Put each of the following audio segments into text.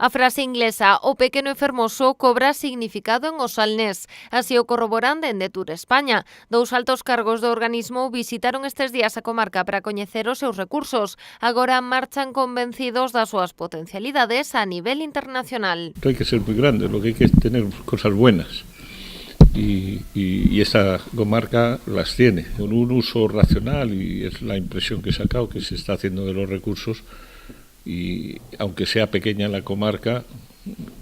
A frase inglesa "o pequeno e fermoso" cobra significado en Osalnés. Así o corroboran dende Tour España. Dous altos cargos do organismo visitaron estes días a comarca para coñecer os seus recursos. Agora marchan convencidos das súas potencialidades a nivel internacional. No hay que ser muy grande, lo que hay que es tener cosas buenas. Y esa comarca las tiene, con un uso racional, y es la impresión que he sacado que se está haciendo de los recursos, y aunque sea pequeña la comarca,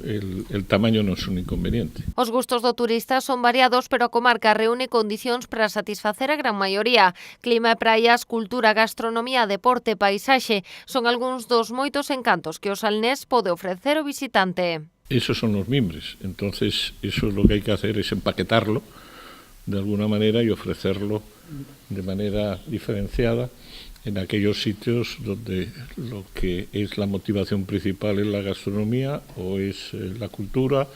el tamaño non é un inconveniente. Os gustos do turista son variados, pero a comarca reúne condicións para satisfacer a gran maioría. Clima e praias, cultura, gastronomía, deporte, paisaxe son algúns dos moitos encantos que o Salnés pode ofrecer ao visitante. Esos son los mimbres, entonces eso es lo que hay que hacer, es empaquetarlo de alguna manera y ofrecerlo de manera diferenciada en aquellos sitios donde lo que es la motivación principal es la gastronomía, o es la cultura,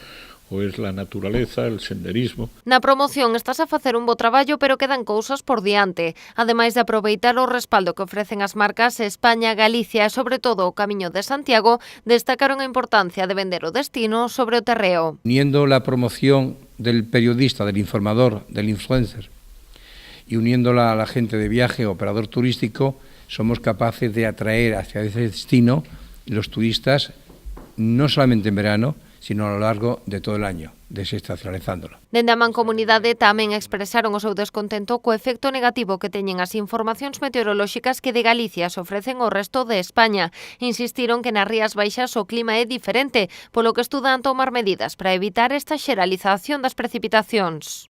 o es la naturaleza, el senderismo. Na promoción estás a facer un bo traballo, pero quedan cousas por diante. Ademais de aproveitar o respaldo que ofrecen as marcas España, Galicia e, sobre todo, o Camiño de Santiago, destacaron a importancia de vender o destino sobre o terreo. Uniendo la promoción del periodista, del informador, del influencer, y uniéndola a la gente de viaje, operador turístico, somos capaces de atraer hacia ese destino los turistas, no solamente en verano, sino a lo largo de todo el año, desestacionalizándolo. Dende a Mancomunidade tamén expresaron o seu descontento co efecto negativo que teñen as informacións meteorolóxicas que de Galicia se ofrecen ao resto de España. Insistiron que nas Rías Baixas o clima é diferente, polo que estudan tomar medidas para evitar esta xeralización das precipitacións.